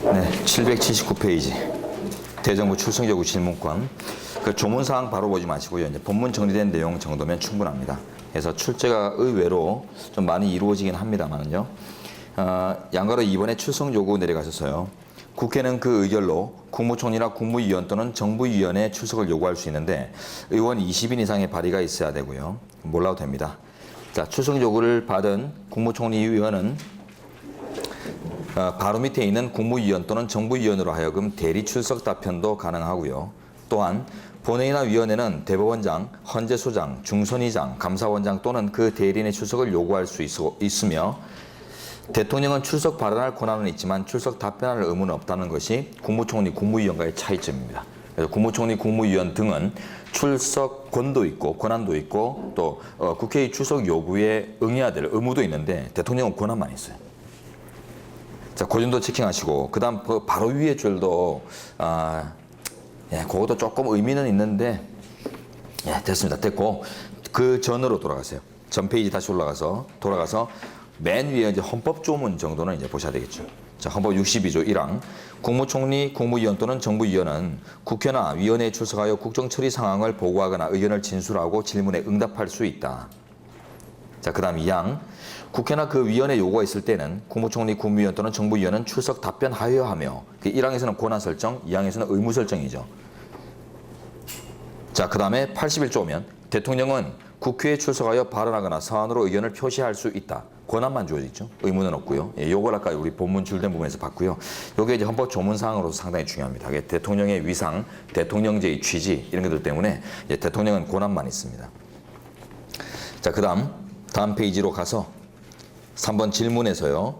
네, 779페이지. 대정부 출석 요구 질문권. 그 조문사항 바로 보지 마시고요. 이제 본문 정리된 내용 정도면 충분합니다. 그래서 출제가 의외로 좀 많이 이루어지긴 합니다만요. 양가로 이번에 출석 요구 내려가셔서요. 국회는 그 의결로 국무총리나 국무위원 또는 정부위원회 출석을 요구할 수 있는데 의원 20인 이상의 발의가 있어야 되고요. 몰라도 됩니다. 자, 출석 요구를 받은 국무총리 위원은 바로 밑에 있는 국무위원 또는 정부위원으로 하여금 대리 출석 답변도 가능하고요. 또한 본회의나 위원회는 대법원장, 헌재소장, 중선의장, 감사원장 또는 그 대리인의 출석을 요구할 수 있으며 대통령은 출석 발언할 권한은 있지만 출석 답변할 의무는 없다는 것이 국무총리, 국무위원과의 차이점입니다. 그래서 국무총리, 국무위원 등은 출석권도 있고 권한도 있고 또 국회의 출석 요구에 응해야 될 의무도 있는데 대통령은 권한만 있어요. 자, 그 정도 체킹하시고 그다음 바로 위에 줄도 그것도 조금 의미는 있는데 됐습니다. 됐고 그 전으로 돌아가세요. 전 페이지 다시 돌아가서 맨 위에 이제 헌법 조문 정도는 이제 보셔야 되겠죠. 자, 헌법 62조 1항 국무총리, 국무위원 또는 정부위원은 국회나 위원회에 출석하여 국정 처리 상황을 보고하거나 의견을 진술하고 질문에 응답할 수 있다. 자, 그다음 2항 국회나 그 위원회 요구가 있을 때는 국무총리, 국무위원 또는 정부위원은 출석 답변하여야 하며 1항에서는 권한 설정, 2항에서는 의무 설정이죠. 자, 그 다음에 81조 오면 대통령은 국회에 출석하여 발언하거나 사안으로 의견을 표시할 수 있다. 권한만 주어져 있죠. 의무는 없고요. 요걸 아까 우리 본문 줄된 부분에서 봤고요. 요게 이제 헌법 조문사항으로서 상당히 중요합니다. 이게 대통령의 위상, 대통령제의 취지 이런 것들 때문에 이제 대통령은 권한만 있습니다. 자, 다음 페이지로 가서 3번 질문에서요.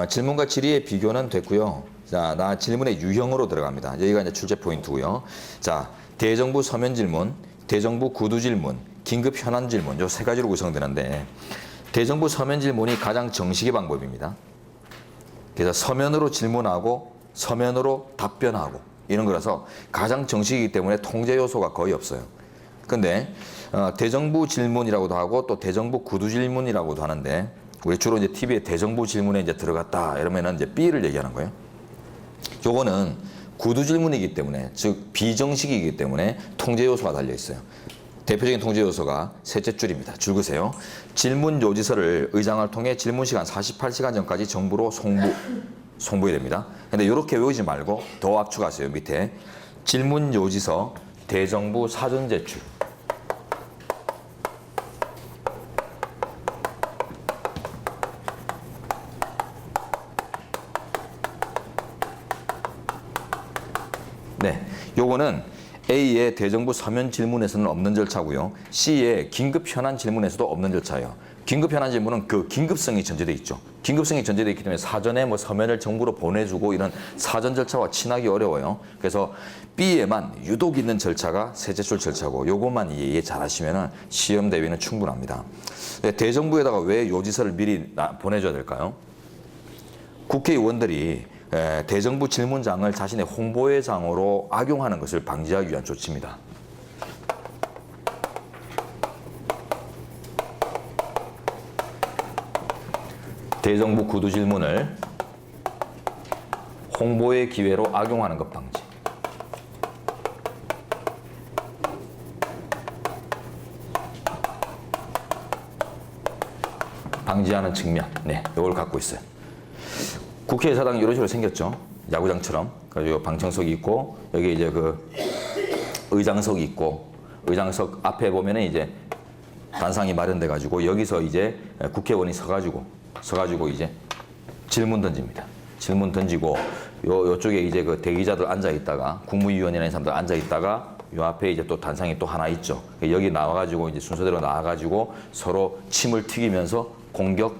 질문과 질의의 비교는 됐고요. 자, 나 질문의 유형으로 들어갑니다. 여기가 이제 출제 포인트고요. 자, 대정부 서면 질문, 대정부 구두 질문, 긴급 현안 질문 요 세 가지로 구성되는데 대정부 서면 질문이 가장 정식의 방법입니다. 그래서 서면으로 질문하고 서면으로 답변하고 이런 거라서 가장 정식이기 때문에 통제 요소가 거의 없어요. 근데 대정부 질문이라고도 하고 또 대정부 구두 질문이라고도 하는데 우리 주로 이제 TV에 대정부 질문에 이제 들어갔다 이러면은 이제 B를 얘기하는 거예요. 요거는 구두 질문이기 때문에 즉 비정식이기 때문에 통제 요소가 달려 있어요. 대표적인 통제 요소가 셋째 줄입니다. 줄 그세요. 질문 요지서를 의장을 통해 질문 시간 48시간 전까지 정부로 송부해야 됩니다. 근데 이렇게 외우지 말고 더 압축하세요. 밑에 질문 요지서 대정부 사전 제출. 네, 요거는 A의 대정부 서면 질문에서는 없는 절차고요. C의 긴급 현안 질문에서도 없는 절차예요. 긴급 현안 질문은 그 긴급성이 전제되어 있죠. 긴급성이 전제되어 있기 때문에 사전에 뭐 서면을 정부로 보내주고 이런 사전 절차와 친하기 어려워요. 그래서 B에만 유독 있는 절차가 셋째 줄 절차고 요것만 이해 잘 하시면 시험 대비는 충분합니다. 대정부에다가 왜 요지서를 미리 보내줘야 될까요? 국회의원들이 대정부 질문장을 자신의 홍보회장으로 악용하는 것을 방지하기 위한 조치입니다. 대정부 구두 질문을 홍보의 기회로 악용하는 것 방지. 방지하는 측면, 이걸 갖고 있어요. 국회 사당 이런 식으로 생겼죠. 야구장처럼. 그래서 방청석이 있고 여기 이제 그 의장석이 있고 의장석 앞에 보면은 이제 단상이 마련돼 가지고 여기서 이제 국회의원이 서가지고 이제 질문 던집니다. 질문 던지고 요쪽에 이제 그 대기자들 앉아 있다가 국무위원이라는 사람들 앉아 있다가 요 앞에 이제 또 단상이 또 하나 있죠. 여기 나와가지고 이제 순서대로 나와가지고 서로 침을 튀기면서 공격,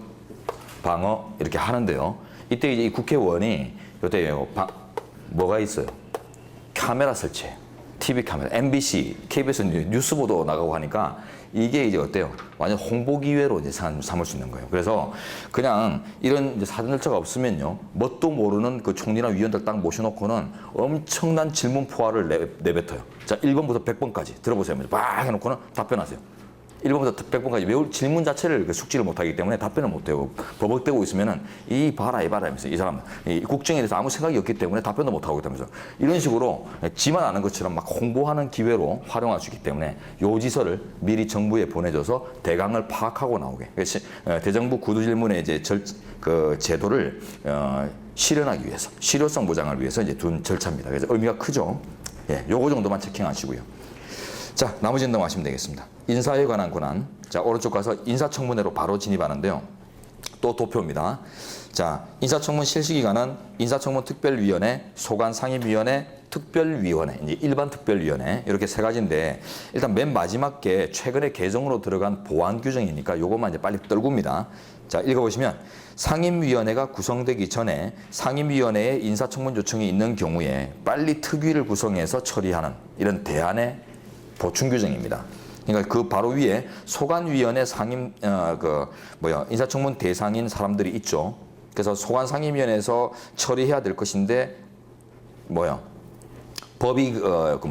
방어 이렇게 하는데요. 이때 이제 이 국회의원이 요때 뭐가 있어요? 카메라 설치해요. TV 카메라, MBC, KBS 뉴스 보도 나가고 하니까 이게 이제 어때요? 완전 홍보 기회로 이제 삼을 수 있는 거예요. 그래서 그냥 이런 이제 사전 절차가 없으면요, 뭣도 모르는 그 총리나 위원들 딱 모셔놓고는 엄청난 질문 포화를 내뱉어요. 자, 1번부터 100번까지 들어보세요. 막 해놓고는 답변하세요. 1번부터 100번까지 외울 질문 자체를 숙지를 못하기 때문에 답변을 못해요. 버벅대고 있으면은 이 봐라 하면서 이 사람 이 국정에 대해서 아무 생각이 없기 때문에 답변도 못하고 있다면서 이런 식으로 지만 아는 것처럼 막 홍보하는 기회로 활용할 수 있기 때문에 요지서를 미리 정부에 보내줘서 대강을 파악하고 나오게. 대정부 구두질문의 이제 그 제도를 실현하기 위해서 실효성 보장을 위해서 이제 둔 절차입니다. 그래서 의미가 크죠. 예, 요거 정도만 체킹하시고요. 자, 나머지 넘어가시면 되겠습니다. 인사에 관한 권한. 자, 오른쪽 가서 인사청문회로 바로 진입하는데요. 또 도표입니다. 자, 인사청문 실시기간은 인사청문 특별위원회, 소관상임위원회, 특별위원회, 이제 일반 특별위원회 이렇게 세 가지인데 일단 맨 마지막 게 최근에 개정으로 들어간 보완 규정이니까 요것만 이제 빨리 떨굽니다. 자, 읽어보시면 상임위원회가 구성되기 전에 상임위원회에 인사청문 요청이 있는 경우에 빨리 특위를 구성해서 처리하는 이런 대안의 보충 규정입니다. 그러니까 그 바로 위에 소관위원회 상임 인사청문 대상인 사람들이 있죠. 그래서 소관상임위원회에서 처리해야 될 것인데 법이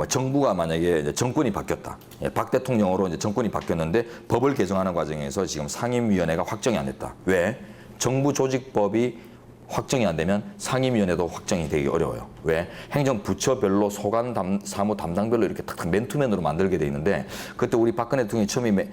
정부가 만약에 이제 정권이 바뀌었다. 예, 박 대통령으로 이제 정권이 바뀌었는데 법을 개정하는 과정에서 지금 상임위원회가 확정이 안 됐다. 왜? 정부 조직법이 확정이 안 되면 상임위원회도 확정이 되기 어려워요. 왜? 행정부처별로 사무 담당별로 이렇게 탁 맨투맨으로 만들게 돼 있는데 그때 우리 박근혜 대통령이 처음에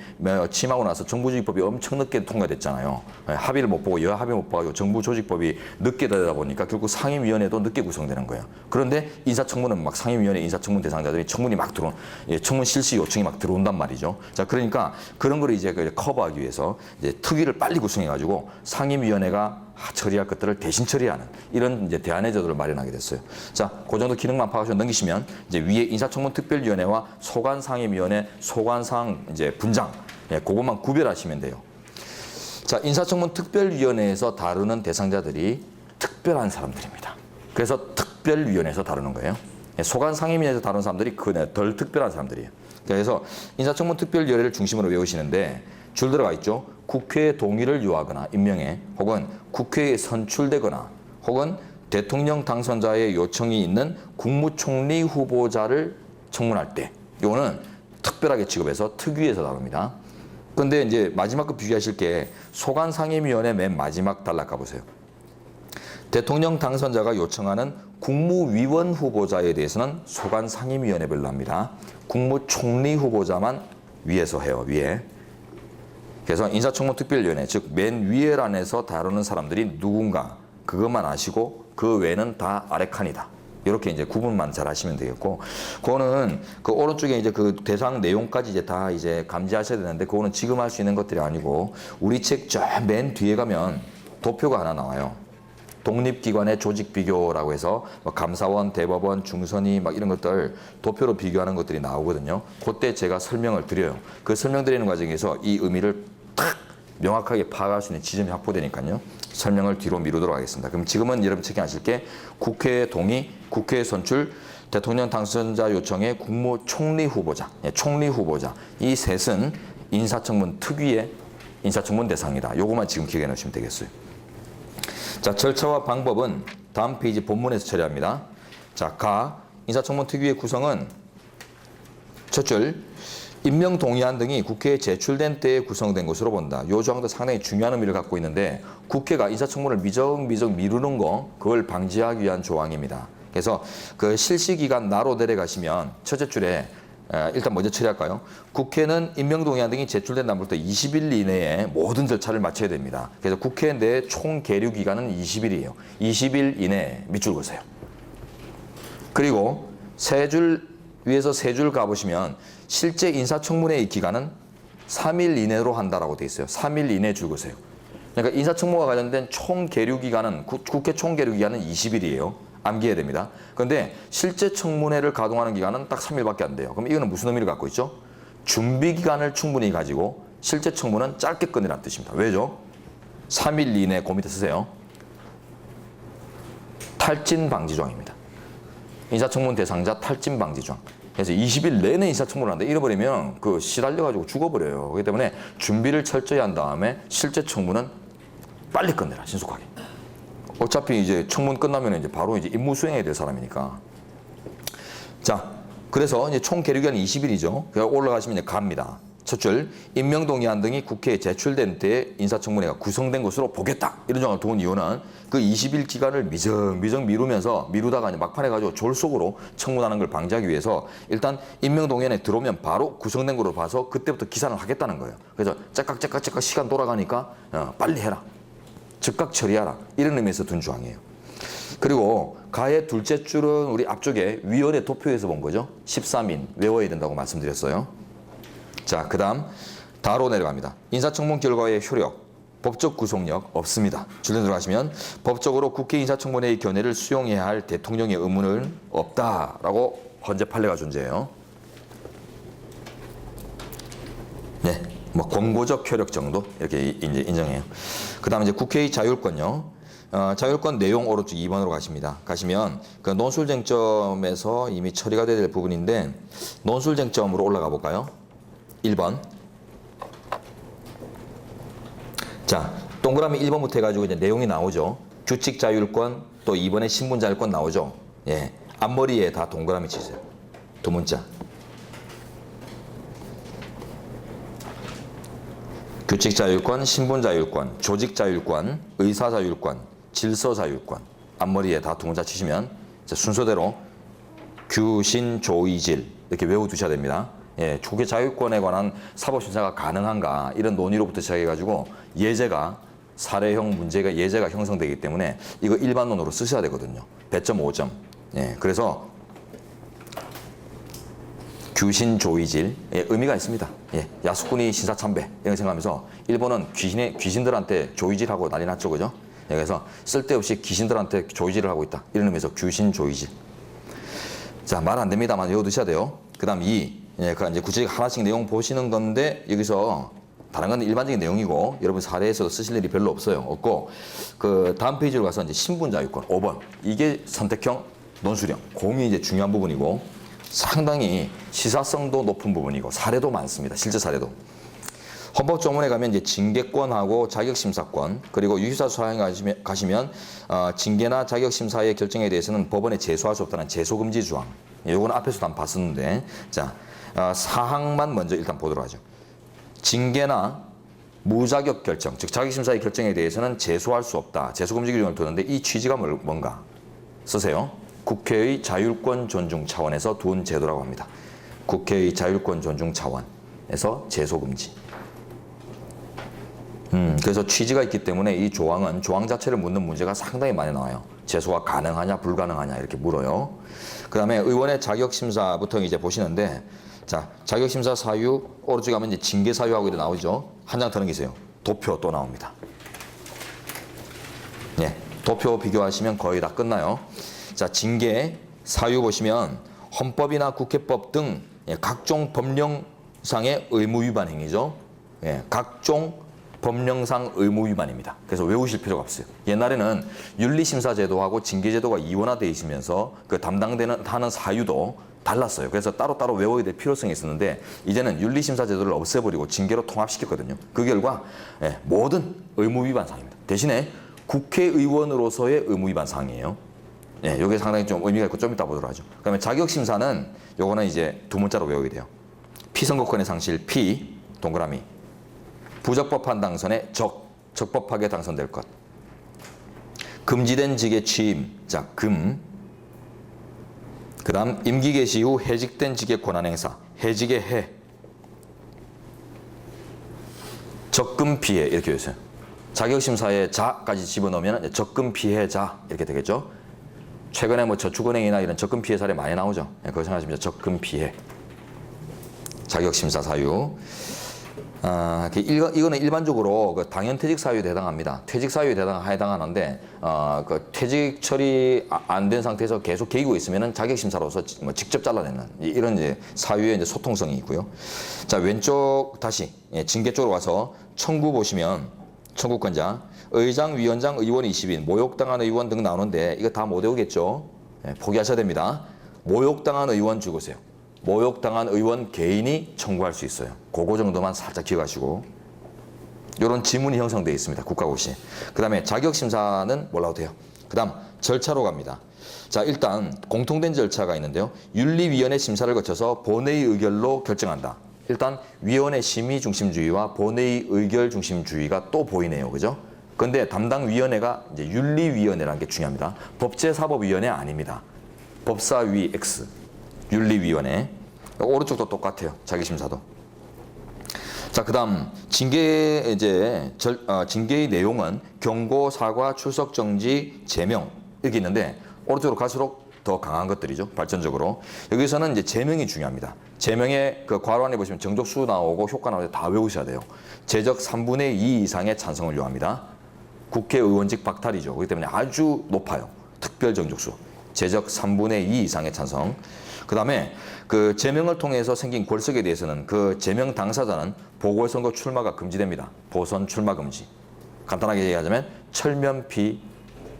취임하고 나서 정부조직법이 엄청 늦게 통과됐잖아요. 합의를 못 보고 여합의 못 보고 정부조직법이 늦게 되다 보니까 결국 상임위원회도 늦게 구성되는 거예요. 그런데 인사청문은 막 상임위원회 인사청문 대상자들이 청문이 막 청문 실시 요청이 막 들어온단 말이죠. 자, 그러니까 그런 거를 이제 커버하기 위해서 이제 특위를 빨리 구성해가지고 상임위원회가 처리할 것들을 대신 처리하는 이런 이제 대안의 제도를 마련하게 됐어요. 자, 그 정도 기능만 파악하셔서 넘기시면 이제 위에 인사청문 특별위원회와 소관상임위원회, 소관상 이제 분장, 예, 그것만 구별하시면 돼요. 자, 인사청문 특별위원회에서 다루는 대상자들이 특별한 사람들입니다. 그래서 특별위원회에서 다루는 거예요. 예, 소관상임위원회에서 다루는 사람들이 덜 특별한 사람들이에요. 그래서 인사청문 특별위원회를 중심으로 외우시는데 줄 들어가 있죠. 국회의 동의를 요하거나 임명해 혹은 국회에 선출되거나 혹은 대통령 당선자의 요청이 있는 국무총리 후보자를 청문할 때 이거는 특별하게 취급해서 특위에서 다룹니다. 그런데 이제 마지막 거 비교하실 게 소관상임위원회 맨 마지막 단락 가보세요. 대통령 당선자가 요청하는 국무위원 후보자에 대해서는 소관상임위원회별로 합니다. 국무총리 후보자만 위에서 해요. 위에. 그래서 인사청문 특별위원회, 즉 맨 위에 란에서 다루는 사람들이 누군가 그것만 아시고 그 외에는 다 아래 칸이다. 이렇게 이제 구분만 잘 하시면 되겠고, 그거는 그 오른쪽에 이제 그 대상 내용까지 이제 다 이제 감지하셔야 되는데 그거는 지금 할 수 있는 것들이 아니고 우리 책 저 맨 뒤에 가면 도표가 하나 나와요. 독립기관의 조직 비교라고 해서 감사원, 대법원, 중선위 막 이런 것들 도표로 비교하는 것들이 나오거든요. 그때 제가 설명을 드려요. 그 설명드리는 과정에서 이 의미를 딱 명확하게 파악할 수 있는 지점이 확보되니까요. 설명을 뒤로 미루도록 하겠습니다. 그럼 지금은 여러분 체크하실 게 국회 동의, 국회 선출, 대통령 당선자 요청의 국무총리 후보자, 총리 후보자 이 셋은 인사청문 특위의 인사청문 대상이다. 요거만 지금 기억해 놓으시면 되겠어요. 자, 절차와 방법은 다음 페이지 본문에서 처리합니다. 자, 인사청문 특위의 구성은 첫 줄, 임명 동의안 등이 국회에 제출된 때에 구성된 것으로 본다. 이 조항도 상당히 중요한 의미를 갖고 있는데 국회가 인사청문을 미적미적 미루는 거 그걸 방지하기 위한 조항입니다. 그래서 그 실시기간 나로 내려가시면 첫째 줄에 일단 먼저 처리할까요? 국회는 임명동의안 등이 제출된 날부터 20일 이내에 모든 절차를 마쳐야 됩니다. 그래서 국회 내 총 계류 기간은 20일이에요. 20일 이내에 밑줄 그으세요. 그리고 위에서 세 줄 가보시면 실제 인사청문회의 기간은 3일 이내로 한다라고 돼 있어요. 3일 이내 줄 그으세요. 그러니까 인사청문회와 관련된 총 계류 기간은 국회 총 계류 기간은 20일이에요. 암기해야 됩니다. 그런데 실제 청문회를 가동하는 기간은 딱 3일밖에 안 돼요. 그럼 이거는 무슨 의미를 갖고 있죠? 준비 기간을 충분히 가지고 실제 청문은 짧게 끝내라는 뜻입니다. 왜죠? 3일 이내 그 밑에 쓰세요. 탈진 방지 조항입니다. 인사청문 대상자 탈진 방지 조항. 그래서 20일 내내 인사청문을 하는데 잃어버리면 그 시달려가지고 죽어버려요. 그렇기 때문에 준비를 철저히 한 다음에 실제 청문은 빨리 끝내라, 신속하게. 어차피 이제 청문 끝나면 이제 바로 이제 임무 수행해야 될 사람이니까. 자, 그래서 이제 총 계류 기간이 20일이죠. 그래서 올라가시면 이제 갑니다. 첫 줄, 임명동의안 등이 국회에 제출된 때에 인사청문회가 구성된 것으로 보겠다. 이런 정을 두은 이유는 그 20일 기간을 미정 미루다가 막판에 가지고 졸속으로 청문하는 걸 방지하기 위해서 일단 임명동의안에 들어오면 바로 구성된 걸로 봐서 그때부터 기산을 하겠다는 거예요. 그래서 째깍 시간 돌아가니까 빨리 해라. 즉각 처리하라. 이런 의미에서 둔 조항이에요. 그리고 가의 둘째 줄은 우리 앞쪽에 위원회 도표에서 본 거죠. 13인 외워야 된다고 말씀드렸어요. 자, 그 다음 다로 내려갑니다. 인사청문 결과의 효력, 법적 구속력 없습니다. 줄에 들어가시면 법적으로 국회 인사청문회의 견해를 수용해야 할 대통령의 의무는 없다라고 헌재 판례가 존재해요. 네, 뭐 권고적 효력 정도 이렇게 이제 인정해요. 그 다음 이제 국회의 자율권요. 자율권 내용 오른쪽 2번으로 가시면 그 논술쟁점에서 이미 처리가 돼야 될 부분인데 논술쟁점으로 올라가 볼까요? 1번. 자, 동그라미 1번부터 해가지고 이제 내용이 나오죠. 규칙 자율권, 또 2번에 신분 자율권 나오죠. 예, 앞머리에 다 동그라미 치세요. 두 문자. 규칙 자율권, 신분 자율권, 조직 자율권, 의사 자율권, 질서 자율권. 앞머리에 다 두 문자 치시면 순서대로 규신 조의질 이렇게 외워두셔야 됩니다. 예, 국회 자율권에 관한 사법심사가 가능한가 이런 논의로부터 시작해가지고 예제가 사례형 문제가 예제가 형성되기 때문에 이거 일반론으로 쓰셔야 되거든요. 배점 5점. 예, 그래서 규신 조의질 의미가 있습니다. 예, 야수꾼이 신사참배 이런 생각하면서 일본은 귀신들한테 조의질하고 난리 났죠, 그죠? 예, 그래서 쓸데없이 귀신들한테 조의질을 하고 있다 이런 의미에서 규신 조의질. 자, 말 안 됩니다만 외워두셔야 돼요. 그다음 2. 예, 그 이제 구체적 하나씩 내용 보시는 건데 여기서 다른 건 일반적인 내용이고 여러분 사례에서도 쓰실 일이 별로 없고 그 다음 페이지로 가서 이제 신분 자율권 5번 이게 선택형 논술형 공이 이제 중요한 부분이고 상당히 시사성도 높은 부분이고 사례도 많습니다. 실제 사례도. 헌법조문에 가면 이제 징계권하고 자격심사권 그리고 유기사 수사에 가시면 징계나 자격심사의 결정에 대해서는 법원에 제소할 수 없다는 제소금지 조항. 요거는 앞에서도 한번 봤었는데 자 사항만 먼저 일단 보도록 하죠. 징계나 무자격 결정, 즉 자격심사의 결정에 대해서는 제소할 수 없다. 제소금지 규정을 두는데 이 취지가 뭔가 쓰세요. 국회의 자율권 존중 차원에서 둔 제도라고 합니다. 국회의 자율권 존중 차원에서 제소금지. 그래서 취지가 있기 때문에 이 조항은 조항 자체를 묻는 문제가 상당히 많이 나와요. 제소가 가능하냐 불가능하냐 이렇게 물어요. 그 다음에 의원의 자격심사부터 이제 보시는데 자 자격심사 사유 오른쪽에 가면 이제 징계 사유하고 이렇게 나오죠. 한 장 더 넘기세요. 도표 또 나옵니다. 예, 도표 비교하시면 거의 다 끝나요. 자 징계 사유 보시면 헌법이나 국회법 등 각종 법령상의 의무 위반 행위죠. 예, 각종 법령상 의무 위반입니다. 그래서 외우실 필요가 없어요. 옛날에는 윤리심사제도하고 징계제도가 이원화되어 있으면서 그 하는 사유도 달랐어요. 그래서 따로따로 외워야 될 필요성이 있었는데 이제는 윤리심사제도를 없애버리고 징계로 통합시켰거든요. 그 결과 모든 의무 위반 사항입니다. 대신에 국회의원으로서의 의무 위반 사항이에요. 예, 이게 상당히 좀 의미가 있고 좀 이따 보도록 하죠. 그다음에 자격심사는 요거는 이제 두 문자로 외우게 돼요. 피선거권의 상실 피 동그라미 부적법한 당선에 적법하게 당선될 것. 금지된 직에 취임, 자, 금. 그 다음, 임기 개시 후 해직된 직의 권한 행사, 해직의 해. 적금 피해, 이렇게 해주세요. 자격심사에 자까지 집어넣으면 적금 피해자, 이렇게 되겠죠. 최근에 뭐 저축은행이나 이런 적금 피해 사례 많이 나오죠. 그거 생각하시면 적금 피해. 자격심사 사유. 이거는 일반적으로 그 당연퇴직 사유에 해당합니다. 퇴직 사유에 해당하는데 그 퇴직 처리 안 된 상태에서 계속 개이고 있으면은 자격심사로서 뭐 직접 잘라내는 이런 이제 사유의 이제 소통성이 있고요. 자 왼쪽 다시 징계 쪽으로 와서 청구 보시면 청구권자 의장, 위원장, 의원 20인, 모욕당한 의원 등 나오는데 이거 다 못 외우겠죠. 포기하셔야 됩니다. 모욕당한 의원 죽으세요. 모욕당한 의원 개인이 청구할 수 있어요. 그거 정도만 살짝 기억하시고 이런 지문이 형성되어 있습니다. 국가고시. 그 다음에 자격심사는 몰라도 돼요. 그 다음 절차로 갑니다. 자 일단 공통된 절차가 있는데요. 윤리위원회 심사를 거쳐서 본회의 의결로 결정한다. 일단 위원회 심의 중심주의와 본회의 의결 중심주의가 또 보이네요. 그죠? 근데 담당 위원회가 이제 윤리위원회라는 게 중요합니다. 법제사법위원회 아닙니다. 법사위 X, 윤리위원회. 오른쪽도 똑같아요. 자기심사도. 자, 그다음 징계 징계의 내용은 경고, 사과, 출석 정지, 제명 이렇게 있는데 오른쪽으로 갈수록 더 강한 것들이죠. 발전적으로. 여기서는 이제 제명이 중요합니다. 제명의 그 괄호안에 보시면 정족수 나오고 효과 나오는데 다 외우셔야 돼요. 제적 3분의 2 이상의 찬성을 요합니다. 국회의원직 박탈이죠. 그렇기 때문에 아주 높아요. 특별 정족수. 제적 3분의 2 이상의 찬성. 그 다음에 그 제명을 통해서 생긴 골석에 대해서는 그 제명 당사자는 보궐선거 출마가 금지됩니다. 보선 출마 금지. 간단하게 얘기하자면 철면피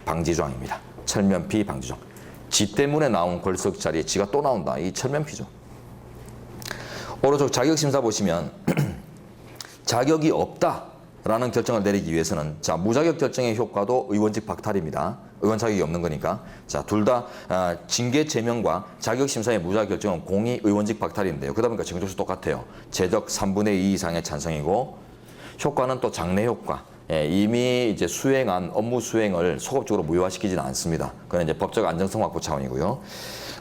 방지조항입니다. 철면피 방지조항. 지 때문에 나온 골석 자리에 지가 또 나온다. 이 철면피죠. 오른쪽 자격심사 보시면 자격이 없다라는 결정을 내리기 위해서는 자 무자격 결정의 효과도 의원직 박탈입니다. 의원 자격이 없는 거니까. 자, 둘 다 징계 제명과 자격심사의 무자격 결정은 공의 의원직 박탈인데요. 그러다 보니까 정족수 똑같아요. 제적 3분의 2 이상의 찬성이고 효과는 또 장래 효과. 예, 이미 이제 수행한 업무 수행을 소급적으로 무효화시키지는 않습니다. 그건 이제 법적 안정성 확보 차원이고요.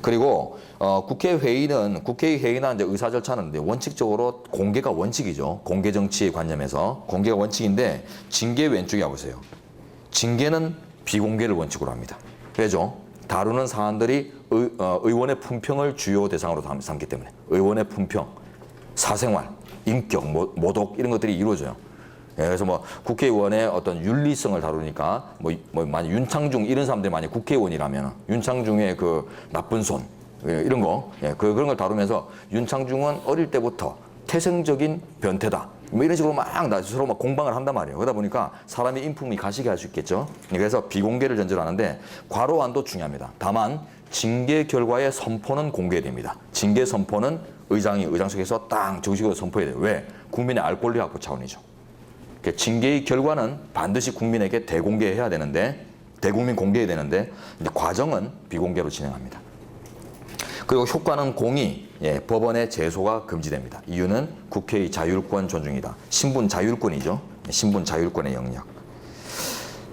그리고 국회회의는 국회의 회의나 이제 의사 절차는 원칙적으로 공개가 원칙이죠. 공개 정치의 관념에서 공개가 원칙인데 징계 왼쪽에 와보세요. 징계는 비공개를 원칙으로 합니다. 왜죠? 다루는 사안들이 의원의 품평을 주요 대상으로 삼기 때문에 의원의 품평, 사생활, 인격, 모독 이런 것들이 이루어져요. 예, 그래서 뭐 국회의원의 어떤 윤리성을 다루니까 만약 윤창중 이런 사람들이 만약 국회의원이라면 윤창중의 그 나쁜 손 이런 거 그런 걸 다루면서 윤창중은 어릴 때부터 태생적인 변태다. 뭐 이런 식으로 막 서로 막 공방을 한단 말이에요. 그러다 보니까 사람의 인품이 가시게 할 수 있겠죠. 그래서 비공개를 전제로 하는데 괄호안도 중요합니다. 다만 징계 결과의 선포는 공개됩니다. 징계 선포는 의장이 의장석에서 딱 정식으로 선포해야 돼요. 왜? 국민의 알 권리 확보 차원이죠. 징계의 결과는 반드시 국민에게 대공개해야 되는데 대국민 공개해야 되는데 이제 과정은 비공개로 진행합니다. 그리고 효과는 공의, 법원의 제소가 금지됩니다. 이유는 국회의 자율권 존중이다. 신분 자율권이죠. 신분 자율권의 영역.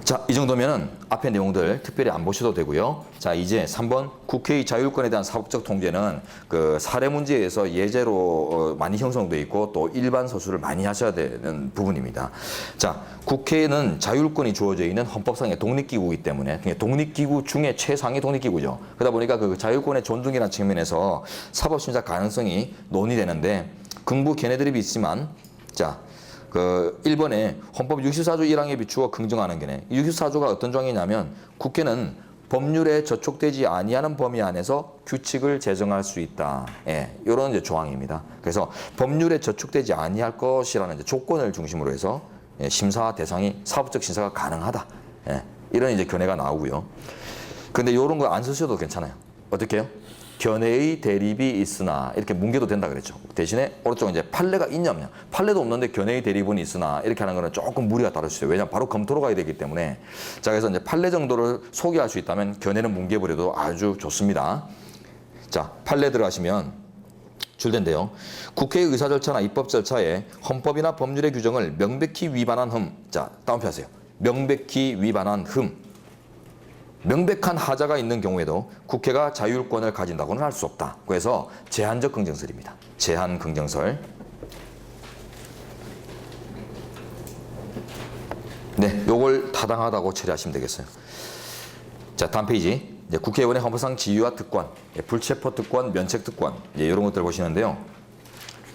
자, 이 정도면은 앞에 내용들 특별히 안 보셔도 되고요. 자, 이제 3번 국회의 자율권에 대한 사법적 통제는 그 사례 문제에서 예제로 많이 형성돼 있고 또 일반 서술을 많이 하셔야 되는 부분입니다. 자, 국회는 자율권이 주어져 있는 헌법상의 독립기구이기 때문에 독립기구 중에 최상위 독립기구죠. 그러다 보니까 그 자율권의 존중이라는 측면에서 사법심사 가능성이 논의되는데 긍부 견해들이 있지만 자. 그 1번에 헌법 64조 1항에 비추어 긍정하는 견해. 64조가 어떤 조항이냐면 국회는 법률에 저촉되지 아니하는 범위 안에서 규칙을 제정할 수 있다. 이런 이제 조항입니다. 그래서 법률에 저촉되지 아니할 것이라는 이제 조건을 중심으로 해서 심사 대상이 사법적 심사가 가능하다. 이런 이제 견해가 나오고요. 근데 이런 거 안 쓰셔도 괜찮아요. 어떻게 해요? 견해의 대립이 있으나 이렇게 뭉개도 된다 그랬죠. 대신에 오른쪽 이제 판례가 있냐 없냐. 판례도 없는데 견해의 대립은 있으나 이렇게 하는 거는 조금 무리가 따를 수 있어요. 왜냐하면 바로 검토로 가야 되기 때문에. 자, 그래서 이제 판례 정도를 소개할 수 있다면 견해는 뭉개버려도 아주 좋습니다. 자, 판례 들어가시면 줄된데요. 국회의 의사 절차나 입법 절차에 헌법이나 법률의 규정을 명백히 위반한 흠. 자, 다운표 하세요. 명백히 위반한 흠. 명백한 하자가 있는 경우에도 국회가 자율권을 가진다고는 할 수 없다. 그래서 제한적 긍정설입니다. 제한 긍정설. 네, 요걸 타당하다고 처리하시면 되겠어요. 자, 다음 페이지. 이제 국회의원의 헌법상 지위와 특권, 불체포 특권, 면책 특권, 이런 것들 보시는데요.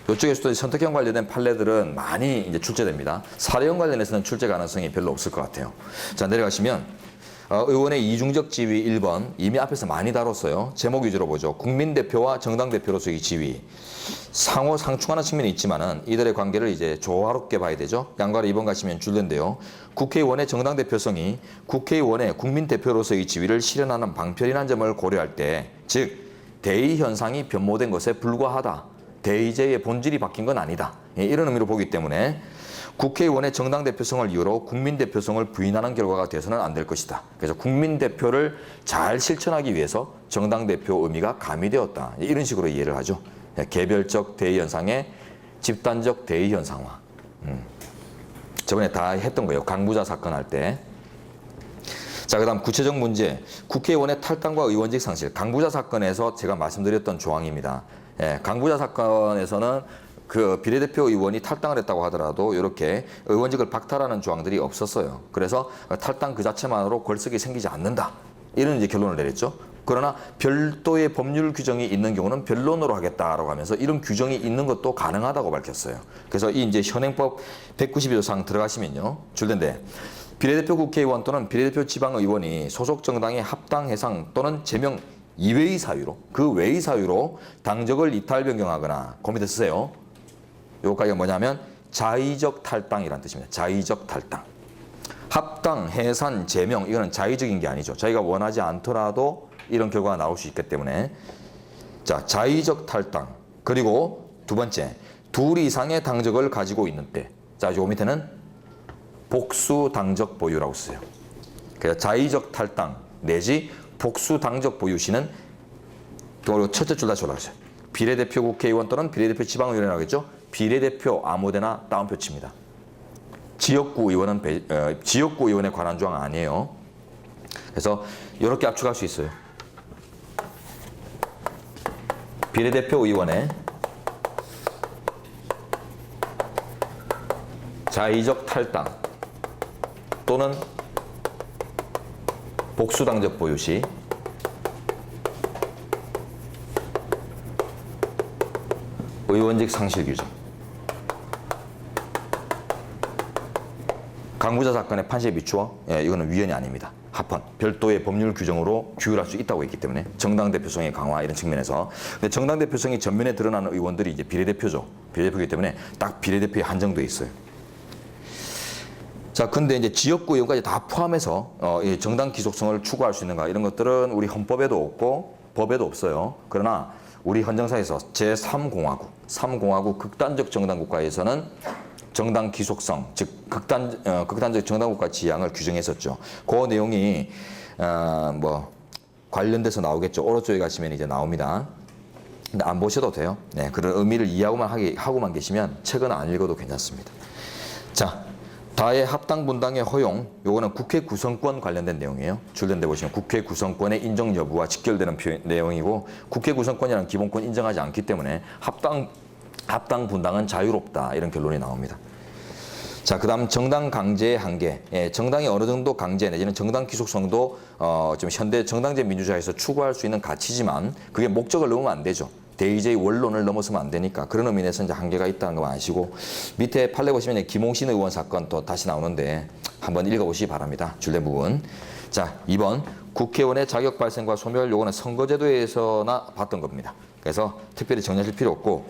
이쪽에서도 선택형 관련된 판례들은 많이 이제 출제됩니다. 사례형 관련해서는 출제 가능성이 별로 없을 것 같아요. 자, 내려가시면 의원의 이중적 지위 1번 이미 앞에서 많이 다뤘어요. 제목 위주로 보죠. 국민대표와 정당대표로서의 지위. 상호 상충하는 측면이 있지만은 이들의 관계를 이제 조화롭게 봐야 되죠. 양가로 2번 가시면 줄된데요. 국회의원의 정당대표성이 국회의원의 국민대표로서의 지위를 실현하는 방편이라는 점을 고려할 때, 즉 대의 현상이 변모된 것에 불과하다. 대의제의 본질이 바뀐 건 아니다. 이런 의미로 보기 때문에 국회의원의 정당대표성을 이유로 국민대표성을 부인하는 결과가 돼서는 안 될 것이다. 그래서 국민대표를 잘 실천하기 위해서 정당대표 의미가 가미되었다. 이런 식으로 이해를 하죠. 개별적 대의 현상에 집단적 대의 현상화. 저번에 다 했던 거예요. 강부자 사건 할 때. 자, 그다음 구체적 문제. 국회의원의 탈당과 의원직 상실. 강부자 사건에서 제가 말씀드렸던 조항입니다. 예, 강부자 사건에서는 그 비례대표 의원이 탈당을 했다고 하더라도 이렇게 의원직을 박탈하는 조항들이 없었어요. 그래서 탈당 그 자체만으로 권력이 생기지 않는다. 이런 이제 결론을 내렸죠. 그러나 별도의 법률 규정이 있는 경우는 변론으로 하겠다라고 하면서 이런 규정이 있는 것도 가능하다고 밝혔어요. 그래서 이 이제 현행법 192조상 들어가시면요. 줄텐데 비례대표 국회의원 또는 비례대표 지방의원이 소속 정당의 합당 해상 또는 제명 이외의 사유로 그 외의 사유로 당적을 이탈 변경하거나 그 밑에 쓰세요. 요까지가 뭐냐면 자의적 탈당이라는 뜻입니다. 자의적 탈당. 합당, 해산, 제명 이거는 자의적인 게 아니죠. 자기가 원하지 않더라도 이런 결과가 나올 수 있기 때문에 자 자의적 탈당 그리고 두 번째 둘 이상의 당적을 가지고 있는 때 자 요 밑에는 복수 당적 보유라고 써요. 그래서 자의적 탈당 내지 복수 당적 보유 시는 또 첫째 줄 다시 올라가세요. 비례대표 국회의원 또는 비례대표 지방의원이라고 했죠. 비례대표 아무데나 따옴표 칩니다. 지역구 의원은 지역구 의원에 관한 조항 아니에요. 그래서 이렇게 압축할 수 있어요. 비례대표 의원의 자의적 탈당 또는 복수당적 보유 시 의원직 상실 규정. 강부자 사건의 판시에 비추어 이거는 위헌이 아닙니다. 합헌, 별도의 법률 규정으로 규율할 수 있다고 했기 때문에 정당 대표성의 강화 이런 측면에서 근데 정당 대표성이 전면에 드러나는 의원들이 이제 비례대표죠. 비례대표이기 때문에 딱 비례대표에 한정돼 있어요. 자, 근데 이제 지역구 의원까지 다 포함해서 정당 기속성을 추구할 수 있는가 이런 것들은 우리 헌법에도 없고 법에도 없어요. 그러나 우리 헌정사에서 제3공화국 극단적 정당 국가에서는 정당 기속성, 즉 극단적 정당 국가 지향을 규정했었죠. 그 내용이 뭐 관련돼서 나오겠죠. 오른쪽에 가시면 이제 나옵니다. 근데 안 보셔도 돼요. 네, 그런 의미를 하고만 계시면 책은 안 읽어도 괜찮습니다. 자, 다의 합당 분당의 허용, 요거는 국회 구성권 관련된 내용이에요. 줄된 데 보시면 국회 구성권의 인정 여부와 직결되는 내용이고 국회 구성권이라는 기본권 인정하지 않기 때문에 합당 분당은 자유롭다 이런 결론이 나옵니다. 자, 그다음 정당 강제의 한계. 정당이 어느 정도 강제 내지는 정당 기속성도 좀 현대 정당제 민주주의에서 추구할 수 있는 가치지만 그게 목적을 넘으면 안 되죠. 대의제의 원론을 넘어서면 안 되니까 그런 의미에서 이제 한계가 있다는 거 아시고 밑에 판례 보시면 김홍신 의원 사건 또 다시 나오는데 한번 읽어보시기 바랍니다. 줄된 부분. 자, 2번 국회의원의 자격 발생과 소멸 요거는 선거제도에서나 봤던 겁니다. 그래서 특별히 정리하실 필요 없고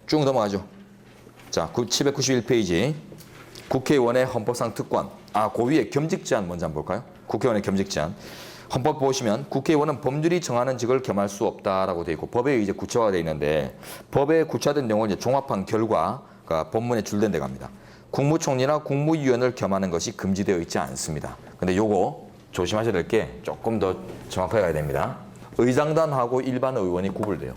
쭉 넘어가죠. 자, 791페이지 국회의원의 헌법상 특권. 그 위에 겸직 제한 먼저 한번 볼까요? 국회의원의 겸직 제한. 헌법 보시면 국회의원은 법률이 정하는 직을 겸할 수 없다라고 되어 있고 법에 이제 구체화가 되어 있는데 법에 구체화된 내용을 이제 종합한 결과가 본문에 줄된 데 갑니다. 국무총리나 국무위원을 겸하는 것이 금지되어 있지 않습니다. 근데 요거 조심하셔야 될 게 조금 더 정확하게 가야 됩니다. 의장단하고 일반 의원이 구분돼요.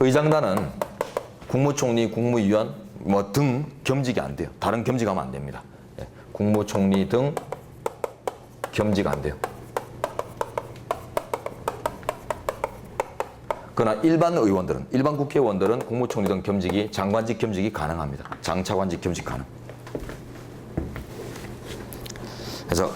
의장단은 국무총리, 국무위원 등 겸직이 안 돼요. 다른 겸직하면 안 됩니다. 국무총리 등 겸직 안 돼요. 그러나 일반 의원들은, 일반 국회의원들은 국무총리 등 겸직이, 장관직 겸직이 가능합니다. 장차관직 겸직 가능. 그래서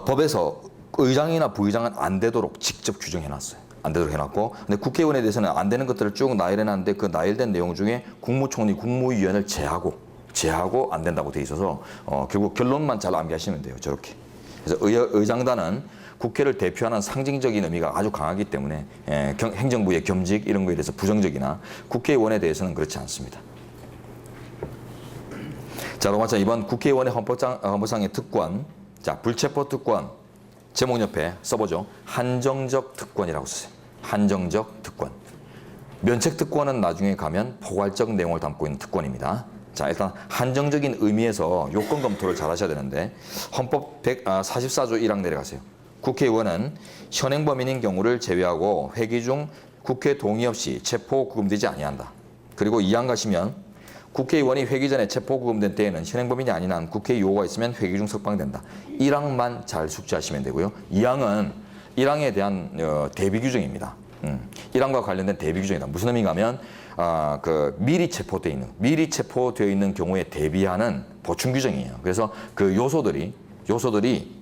법에서 의장이나 부의장은 안 되도록 직접 규정해놨어요. 안 되도록 해놨고, 근데 국회의원에 대해서는 안 되는 것들을 쭉 나열해놨는데 그 나열된 내용 중에 국무총리, 국무위원을 제하고 안 된다고 돼 있어서 결국 결론만 잘 암기하시면 돼요. 저렇게. 그래서 의장단은 국회를 대표하는 상징적인 의미가 아주 강하기 때문에 행정부의 겸직 이런 거에 대해서 부정적이나 국회의원에 대해서는 그렇지 않습니다. 자, 로마차 2번 국회의원의 헌법상의 특권. 자, 불체포 특권. 제목 옆에 써보죠. 한정적 특권이라고 쓰세요. 한정적 특권. 면책 특권은 나중에 가면 포괄적 내용을 담고 있는 특권입니다. 자, 일단 한정적인 의미에서 요건 검토를 잘 하셔야 되는데 헌법 44조 1항 내려가세요. 국회의원은 현행범인인 경우를 제외하고 회기 중 국회 동의 없이 체포 구금되지 아니한다. 그리고 2항 가시면 국회의원이 회기 전에 체포 구금된 때에는 현행범인이 아닌 한 국회 요구가 있으면 회기 중 석방된다. 1항만 잘 숙지하시면 되고요. 2항은 1항에 대한 대비 규정입니다. 1항과 관련된 대비 규정이다. 무슨 의미가 하면 미리 체포되어 있는 경우에 대비하는 보충 규정이에요. 그래서 그 요소들이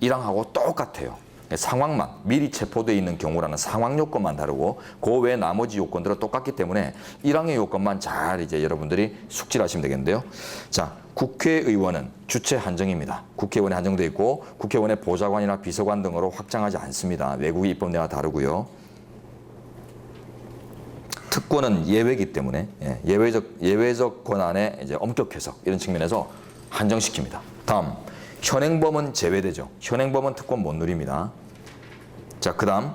1항하고 똑같아요. 상황만 미리 체포되어 있는 경우라는 상황 요건만 다르고 그 외 나머지 요건들은 똑같기 때문에 1항의 요건만 잘 이제 여러분들이 숙지를 하시면 되겠는데요. 자, 국회의원은 주체 한정입니다. 국회의원에 한정되어 있고 국회의원의 보좌관이나 비서관 등으로 확장하지 않습니다. 외국의 입법례와 다르고요. 특권은 예외이기 때문에 예외적 권한의 이제 엄격 해석 이런 측면에서 한정시킵니다. 다음 현행범은 제외되죠. 현행범은 특권 못 누립니다. 자, 그다음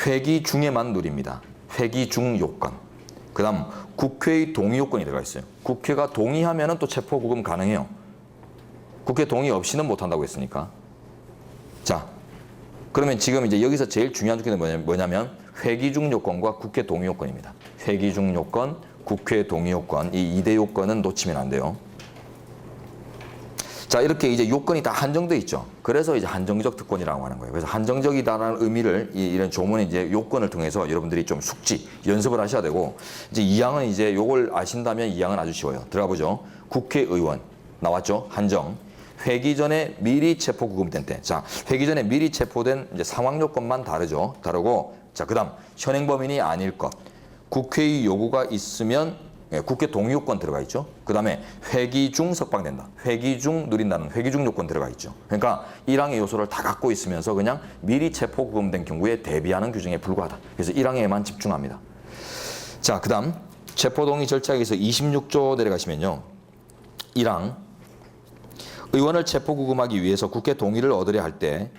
회기 중에만 누립니다. 회기 중 요건. 그다음 국회의 동의 요건이 들어가 있어요. 국회가 동의하면은 또 체포 구금 가능해요. 국회 동의 없이는 못 한다고 했으니까. 자, 그러면 지금 이제 여기서 제일 중요한 조건은 뭐냐면 회기 중 요건과 국회 동의 요건입니다. 회기 중 요건, 국회 동의 요건, 이 2대 요건은 놓치면 안 돼요. 자, 이렇게 이제 요건이 다 한정돼 있죠. 그래서 이제 한정적 특권이라고 하는 거예요. 그래서 한정적이다라는 의미를 이런 조문의 이제 요건을 통해서 여러분들이 좀 숙지, 연습을 하셔야 되고, 이제 2항은 이제 요걸 아신다면 2항은 아주 쉬워요. 들어가 보죠. 국회의원 나왔죠. 한정. 회기 전에 미리 체포 구금된 때. 자, 회기 전에 미리 체포된 이제 상황 요건만 다르고, 자, 그다음 현행범인이 아닐 것. 국회의 요구가 있으면 국회 동의 요건 들어가 있죠. 그 다음에 회기 중 석방된다. 회기 중 누린다는 회기 중 요건 들어가 있죠. 그러니까 1항의 요소를 다 갖고 있으면서 그냥 미리 체포 구금된 경우에 대비하는 규정에 불과하다. 그래서 1항에만 집중합니다. 자, 그 다음 체포 동의 절차에 의해서 26조 내려가시면요. 1항 의원을 체포 구금하기 위해서 국회 동의를 얻으려 할 때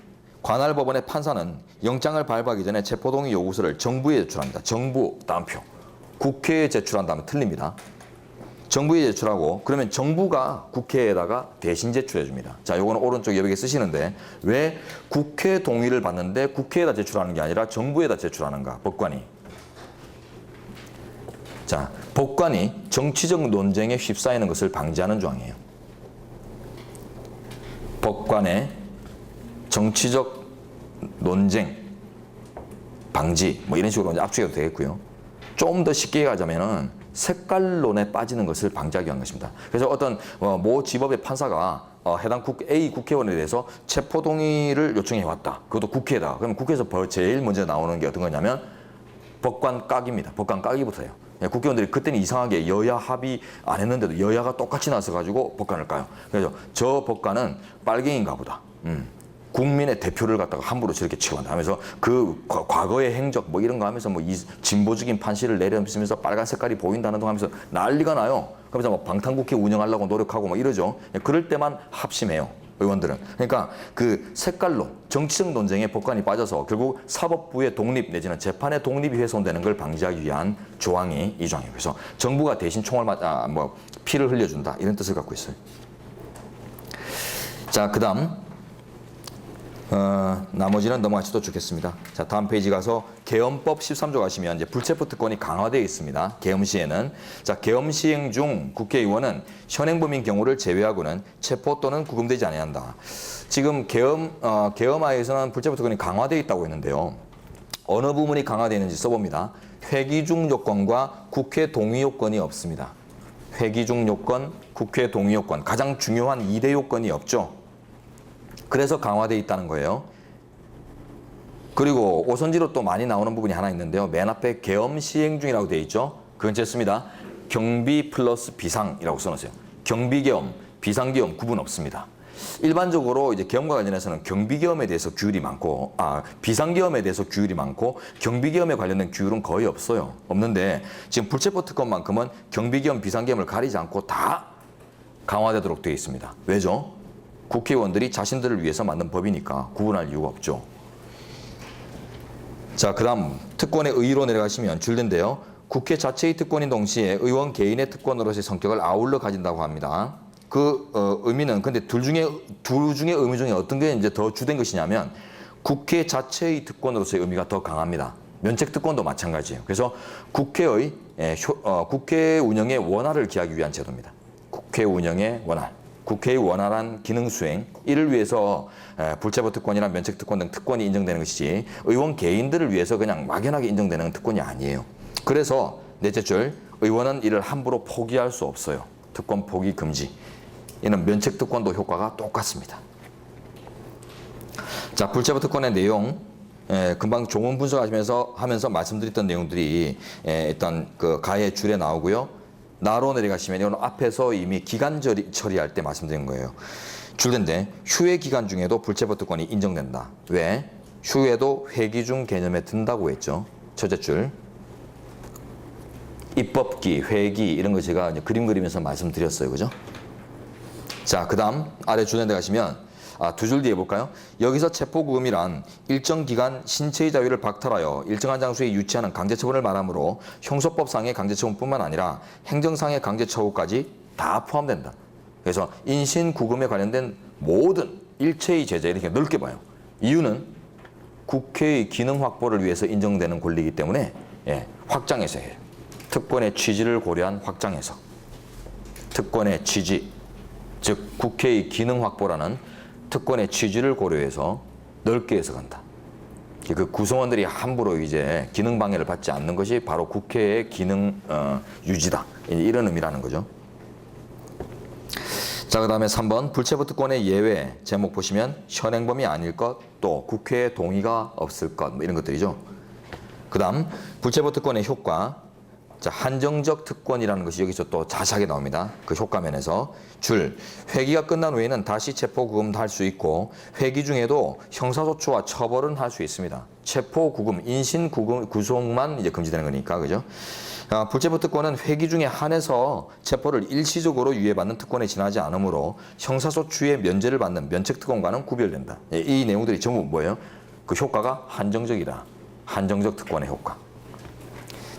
관할 법원의 판사는 영장을 발부하기 전에 체포 동의 요구서를 정부에 제출합니다. 정부 다음표. 국회에 제출한다면 틀립니다. 정부에 제출하고 그러면 정부가 국회에다가 대신 제출해 줍니다. 자, 요거는 오른쪽 여백에 쓰시는데 왜 국회 동의를 받는데 국회에다 제출하는 게 아니라 정부에다 제출하는가? 법관이. 자, 법관이 정치적 논쟁에 휩싸이는 것을 방지하는 조항이에요. 법관의 정치적 논쟁 방지 뭐 이런 식으로 이제 압축해도 되겠고요. 좀 더 쉽게 가자면은 색깔론에 빠지는 것을 방지하기 위한 것입니다. 그래서 어떤 모 지법의 판사가 해당 A 국회의원에 대해서 체포 동의를 요청해 왔다. 그것도 국회에다. 그럼 국회에서 제일 먼저 나오는 게 어떤 거냐면 법관 깍입니다. 법관 깍이부터예요. 국회의원들이 그때는 이상하게 여야 합의 안 했는데도 여야가 똑같이 나서 가지고 법관을 까요. 그래서 저 법관은 빨갱이인가 보다. 국민의 대표를 갖다가 함부로 저렇게 취급한다 하면서 그 과거의 행적 뭐 이런 거 하면서 뭐 이 진보적인 판시를 내려면서 빨간 색깔이 보인다는 등 하면서 난리가 나요. 그러면서 뭐 방탄국회 운영하려고 노력하고 뭐 이러죠. 그럴 때만 합심해요. 의원들은. 그러니까 그 색깔론, 정치적 논쟁에 법관이 빠져서 결국 사법부의 독립 내지는 재판의 독립이 훼손되는 걸 방지하기 위한 조항이 이 조항이에요. 그래서 정부가 대신 총을 피를 흘려준다 이런 뜻을 갖고 있어요. 자, 그다음. 나머지는 넘어가셔도 좋겠습니다. 자, 다음 페이지 가서 계엄법 13조 가시면 이제 불체포 특권이 강화되어 있습니다. 계엄 시에는. 자, 계엄 시행 중 국회의원은 현행범인 경우를 제외하고는 체포 또는 구금되지 아니한다. 지금 계엄하에서는 불체포 특권이 강화되어 있다고 했는데요. 어느 부분이 강화되어 있는지 써봅니다. 회기 중 요건과 국회 동의 요건이 없습니다. 회기 중 요건, 국회 동의 요건, 가장 중요한 2대 요건이 없죠. 그래서 강화되어 있다는 거예요. 그리고 오선지로 또 많이 나오는 부분이 하나 있는데요. 맨 앞에 계엄 시행 중이라고 되어 있죠. 그건 쨌습니다. 경비 플러스 비상이라고 써놓으세요. 경비계엄, 비상계엄 구분 없습니다. 일반적으로 이제 계엄과 관련해서는 경비계엄에 대해서 규율이 많고, 비상계엄에 대해서 규율이 많고, 경비계엄에 관련된 규율은 거의 없어요. 없는데 지금 불체포 특권만큼은 경비계엄, 비상계엄을 가리지 않고 다 강화되도록 되어 있습니다. 왜죠? 국회의원들이 자신들을 위해서 만든 법이니까 구분할 이유가 없죠. 자, 그 다음 특권의 의의로 내려가시면 줄된데요. 국회 자체의 특권인 동시에 의원 개인의 특권으로서의 성격을 아울러 가진다고 합니다. 그 의미는 근데 둘 중에 의미 중에 어떤 게 이제 더 주된 것이냐면 국회 자체의 특권으로서의 의미가 더 강합니다. 면책 특권도 마찬가지예요. 그래서 국회의 국회 운영의 원활을 기하기 위한 제도입니다. 국회 운영의 원활. 국회의 원활한 기능 수행, 이를 위해서 불체포 특권이나 면책 특권 등 특권이 인정되는 것이지 의원 개인들을 위해서 그냥 막연하게 인정되는 특권이 아니에요. 그래서 넷째 줄, 의원은 이를 함부로 포기할 수 없어요. 특권 포기 금지. 이는 면책 특권도 효과가 똑같습니다. 자, 불체포 특권의 내용, 금방 조문 분석하면서 말씀드렸던 내용들이 일단 그 가의 줄에 나오고요. 나로 내려가시면 이건 앞에서 이미 기간 처리할 때 말씀드린 거예요. 줄인데 휴회 기간 중에도 불체포 특권이 인정된다. 왜? 휴회도 회기 중 개념에 든다고 했죠. 첫째 줄. 입법기, 회기 이런 거 제가 이제 그림 그리면서 말씀드렸어요. 그죠? 자, 그다음 아래 줄에 가시면 두 줄 뒤에 볼까요? 여기서 체포구금이란 일정 기간 신체의 자유를 박탈하여 일정한 장소에 유치하는 강제처분을 말하므로 형소법상의 강제처분뿐만 아니라 행정상의 강제처분까지 다 포함된다. 그래서 인신구금에 관련된 모든 일체의 제재 이렇게 넓게 봐요. 이유는 국회의 기능 확보를 위해서 인정되는 권리이기 때문에 확장해서 해요. 특권의 취지를 고려한 확장 해석. 특권의 취지, 즉 국회의 기능 확보라는 특권의 취지를 고려해서 넓게 해석한다. 그 구성원들이 함부로 이제 기능 방해를 받지 않는 것이 바로 국회의 기능 유지다. 이런 의미라는 거죠. 자, 그다음에 3번 불체포 특권의 예외 제목 보시면 현행범이 아닐 것, 또 국회의 동의가 없을 것, 뭐 이런 것들이죠. 그다음 불체포 특권의 효과. 자, 한정적 특권이라는 것이 여기서 또 자세하게 나옵니다. 그 효과면에서 줄, 회기가 끝난 후에는 다시 체포구금도 할 수 있고 회기 중에도 형사소추와 처벌은 할 수 있습니다. 체포구금, 인신구금, 구속만 이제 금지되는 거니까, 그죠? 불체포 특권은 회기 중에 한해서 체포를 일시적으로 유예받는 특권에 지나지 않으므로 형사소추의 면제를 받는 면책 특권과는 구별된다. 이 내용들이 전부 뭐예요? 그 효과가 한정적이다. 한정적 특권의 효과.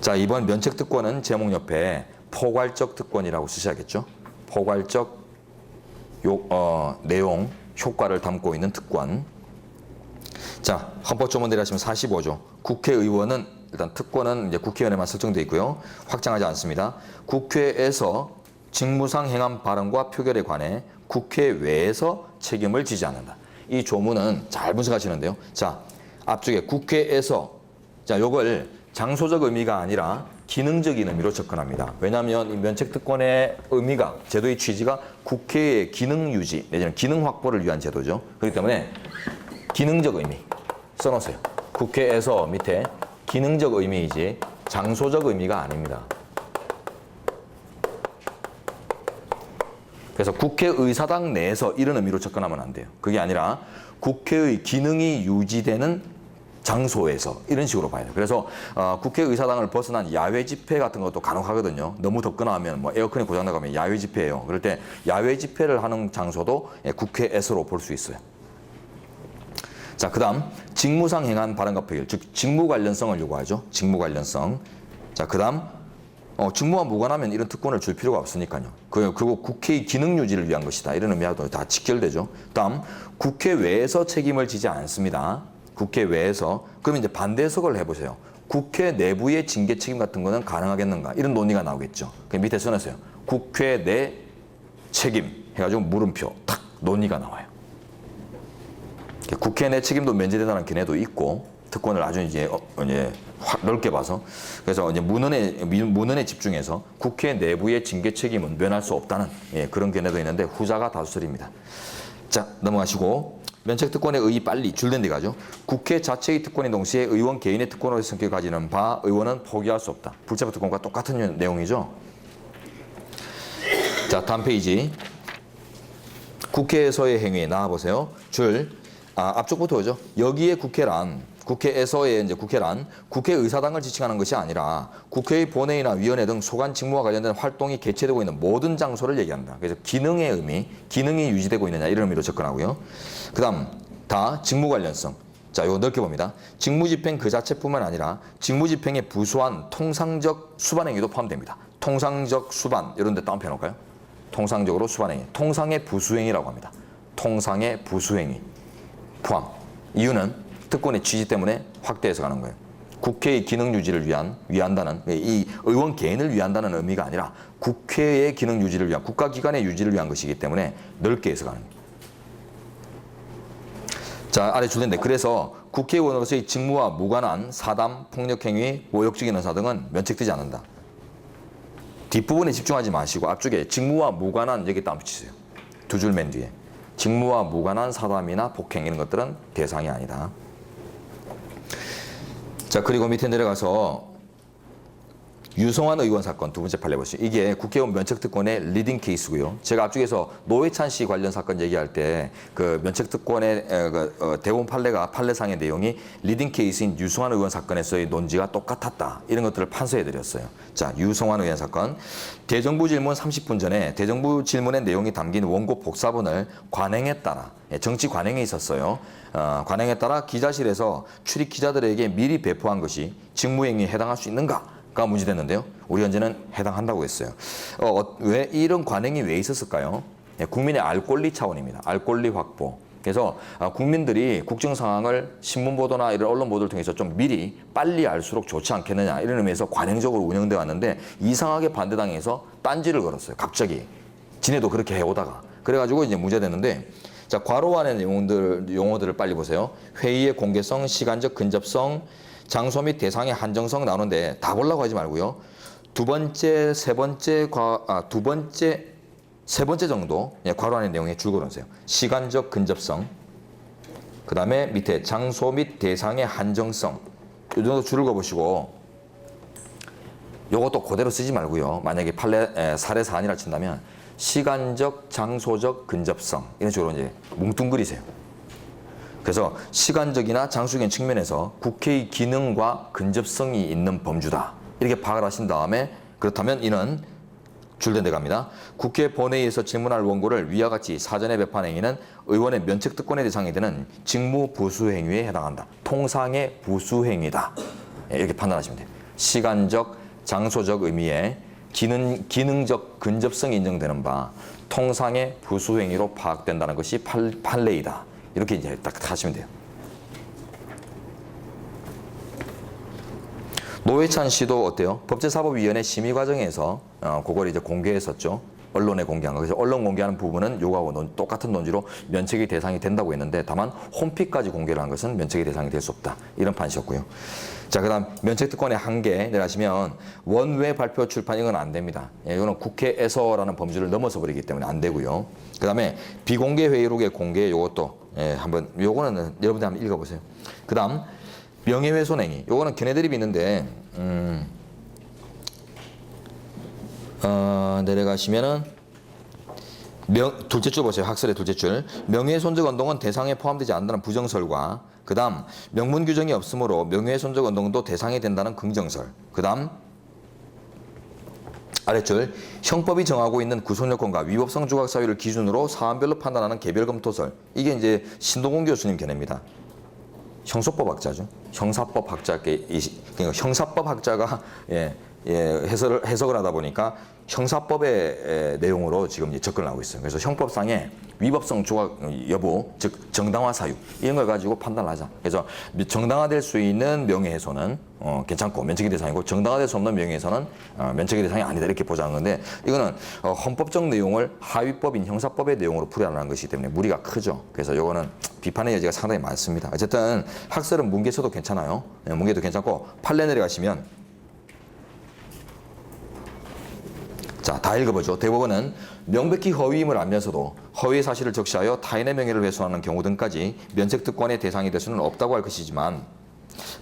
자, 이번 면책 특권은 제목 옆에 포괄적 특권이라고 쓰셔야겠죠. 포괄적 내용, 효과를 담고 있는 특권. 자, 헌법조문 내려가시면 45조. 국회의원은 일단 특권은 이제 국회의원에만 설정되어 있고요. 확장하지 않습니다. 국회에서 직무상 행한 발언과 표결에 관해 국회 외에서 책임을 지지 않는다. 이 조문은 잘 분석하시는데요. 자, 앞쪽에 국회에서, 자, 요걸 장소적 의미가 아니라 기능적인 의미로 접근합니다. 왜냐하면 이 면책특권의 의미가, 제도의 취지가 국회의 기능 유지 내지는 기능 확보를 위한 제도죠. 그렇기 때문에 기능적 의미 써놓으세요. 국회에서 밑에 기능적 의미이지 장소적 의미가 아닙니다. 그래서 국회의사당 내에서 이런 의미로 접근하면 안 돼요. 그게 아니라 국회의 기능이 유지되는 장소에서 이런 식으로 봐야 돼요. 그래서 국회의사당을 벗어난 야외 집회 같은 것도 간혹 하거든요. 너무 덥거나 하면 뭐 에어컨이 고장 나가면 야외 집회예요. 그럴 때 야외 집회를 하는 장소도 국회에서로 볼 수 있어요. 자, 그다음 직무상 행한 발언과 표결, 즉 직무 관련성을 요구하죠. 직무 관련성. 자, 그다음 직무와 무관하면 이런 특권을 줄 필요가 없으니까요. 그리고 국회의 기능 유지를 위한 것이다. 이런 의미하고도 다 직결되죠. 다음 국회 외에서 책임을 지지 않습니다. 국회 외에서. 그럼 이제 반대 해석을 해보세요. 국회 내부의 징계 책임 같은 거는 가능하겠는가? 이런 논의가 나오겠죠. 그 밑에 써놨어요. 국회 내 책임 해가지고 물음표 탁 논의가 나와요. 국회 내 책임도 면제된다는 견해도 있고 특권을 아주 이제 확 넓게 봐서 그래서 이제 문헌에 집중해서 국회 내부의 징계 책임은 면할 수 없다는 그런 견해도 있는데 후자가 다수설입니다. 자, 넘어가시고. 면책특권의 의의 빨리 줄된 데 가죠. 국회 자체의 특권인 동시에 의원 개인의 특권으로의 성격을 가지는 바 의원은 포기할 수 없다. 불체포 특권과 똑같은 내용이죠. 자, 다음 페이지. 국회에서의 행위 나와보세요. 앞쪽부터 오죠. 여기에 국회에서의 이제 국회란 국회의사당을 지칭하는 것이 아니라 국회의 본회의나 위원회 등 소관 직무와 관련된 활동이 개최되고 있는 모든 장소를 얘기한다. 그래서 기능의 의미, 기능이 유지되고 있느냐 이런 의미로 접근하고요. 그다음 다 직무 관련성. 자, 이거 넓게 봅니다. 직무집행 그 자체뿐만 아니라 직무집행에 부수한 통상적 수반행위도 포함됩니다. 통상적 수반 이런 데 다운표 해놓을까요? 통상적으로 수반행위. 통상의 부수행위라고 합니다. 통상의 부수행위 포함. 이유는 특권의 취지 때문에 확대해서 가는 거예요. 국회의 기능 유지를 위한다는 이 의원 개인을 위한다는 의미가 아니라 국회의 기능 유지를 위한 국가기관의 유지를 위한 것이기 때문에 넓게 해서 가는 거예요. 자, 아래 줄인데 그래서 국회의원으로서의 직무와 무관한 사담, 폭력행위, 모욕적인 의사 등은 면책되지 않는다. 뒷부분에 집중하지 마시고 앞쪽에 직무와 무관한 여기다 붙이세요. 두 줄 맨 뒤에. 직무와 무관한 사담이나 폭행 이런 것들은 대상이 아니다. 자, 그리고 밑에 내려가서 유성환 의원 사건 두 번째 판례 보시죠. 이게 국회의원 면책특권의 리딩 케이스고요. 제가 앞쪽에서 노회찬 씨 관련 사건 얘기할 때 그 면책특권의 대법원 판례상의 내용이 리딩 케이스인 유성환 의원 사건에서의 논지가 똑같았다. 이런 것들을 판서해드렸어요. 자, 유성환 의원 사건. 대정부 질문 30분 전에 대정부 질문의 내용이 담긴 원고 복사본을 관행에 따라 정치 관행에 있었어요. 관행에 따라 기자실에서 출입 기자들에게 미리 배포한 것이 직무행위에 해당할 수 있는가? 가 문제됐는데요. 우리 현재는 해당한다고 했어요. 왜 이런 관행이 왜 있었을까요? 국민의 알 권리 차원입니다. 알 권리 확보. 그래서 국민들이 국정 상황을 신문 보도나 이런 언론 보도를 통해서 좀 미리 빨리 알수록 좋지 않겠느냐 이런 의미에서 관행적으로 운영돼 왔는데 이상하게 반대당에서 딴지를 걸었어요. 갑자기 지네도 그렇게 해오다가 그래가지고 이제 문제됐는데. 자, 괄호 안의 용어들을 빨리 보세요. 회의의 공개성, 시간적 근접성, 장소 및 대상의 한정성 나오는데 다 보려고 하지 말고요. 두 번째, 세 번째 정도 괄호 안의 내용에 줄 걸어주세요. 시간적 근접성, 그 다음에 밑에 장소 및 대상의 한정성 이 정도 줄을 그어보시고 요것도 그대로 쓰지 말고요. 만약에 사례 사안이라 친다면 시간적, 장소적 근접성 이런 식으로 이제 뭉뚱그리세요. 그래서 시간적이나 장소적인 측면에서 국회의 기능과 근접성이 있는 범주다. 이렇게 파악을 하신 다음에 그렇다면 이는 줄된 데 갑니다. 국회 본회의에서 질문할 원고를 위와 같이 사전에 배포한 행위는 의원의 면책특권의 대상이 되는 직무 부수 행위에 해당한다. 통상의 부수 행위다. 이렇게 판단하시면 돼요. 시간적, 장소적 의미의 기능적 근접성이 인정되는 바 통상의 부수 행위로 파악된다는 것이 판례이다. 이렇게 이제 딱 하시면 돼요. 노회찬 씨도 어때요? 법제사법위원회 심의 과정에서 그걸 이제 공개했었죠. 언론에 공개한 거. 그래서 언론 공개하는 부분은 요거하고 똑같은 논지로 면책의 대상이 된다고 했는데 다만 홈피까지 공개를 한 것은 면책의 대상이 될 수 없다. 이런 판시였고요. 자, 그다음 면책특권의 한계 내려가시면 원외 발표 출판 이건 안 됩니다. 이거는 국회에서라는 범주를 넘어서 버리기 때문에 안 되고요. 그다음에 비공개 회의록의 공개 요것도 한번 요거는 여러분들 한번 읽어보세요. 그다음 명예훼손행위 요거는 견해드립이 있는데 내려가시면은 둘째 줄 보세요. 학설의 둘째 줄. 명예훼손적 운동은 대상에 포함되지 않는다는 부정설과 그 다음 명문 규정이 없으므로 명예훼손적 운동도 대상이 된다는 긍정설. 그 다음 아랫줄 형법이 정하고 있는 구속요건과 위법성 조각 사유를 기준으로 사안별로 판단하는 개별 검토설. 이게 이제 신동훈 교수님 견해입니다. 형소법 학자죠. 형사법 학자께 그러니까 형사법 학자가 해석을 하다 보니까 형사법의 내용으로 지금 접근을 하고 있어요. 그래서 형법상의 위법성 조각 여부, 즉 정당화 사유 이런 걸 가지고 판단을 하자. 그래서 정당화될 수 있는 명예훼손은 괜찮고 면책의 대상이고 정당화될 수 없는 명예훼손은 면책의 대상이 아니다 이렇게 보자는 건데 이거는 헌법적 내용을 하위법인 형사법의 내용으로 풀이하는 것이기 때문에 무리가 크죠. 그래서 이거는 비판의 여지가 상당히 많습니다. 어쨌든 학설은 문계 써도 괜찮아요. 문계도 괜찮고 판례 내려가시면 자, 다 읽어보죠. 대법원은 명백히 허위임을 알면서도 허위 사실을 적시하여 타인의 명예를 훼손하는 경우 등까지 면책특권의 대상이 될 수는 없다고 할 것이지만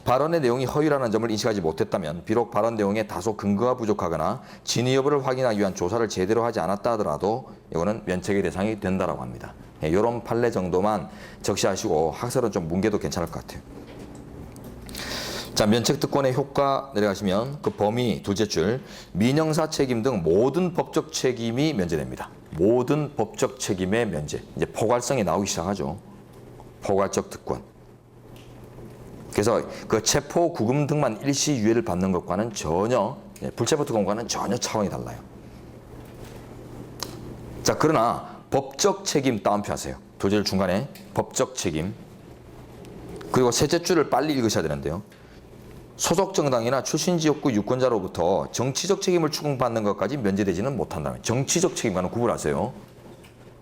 발언의 내용이 허위라는 점을 인식하지 못했다면 비록 발언 내용에 다소 근거가 부족하거나 진위 여부를 확인하기 위한 조사를 제대로 하지 않았다 하더라도 이거는 면책의 대상이 된다라고 합니다. 이런 판례 정도만 적시하시고 학설은 좀 문계도 괜찮을 것 같아요. 자, 면책특권의 효과 내려가시면 그 범위 둘째 줄 민형사 책임 등 모든 법적 책임이 면제됩니다. 모든 법적 책임의 면제. 이제 포괄성이 나오기 시작하죠. 포괄적 특권. 그래서 그 체포, 구금 등만 일시 유예를 받는 것과는 전혀 불체포 특권과는 전혀 차원이 달라요. 자, 그러나 법적 책임 따옴표 하세요. 두 줄 중간에 법적 책임. 그리고 셋째 줄을 빨리 읽으셔야 되는데요. 소속 정당이나 출신 지역구 유권자로부터 정치적 책임을 추궁받는 것까지 면제되지는 못한다면 정치적 책임과는 구분하세요.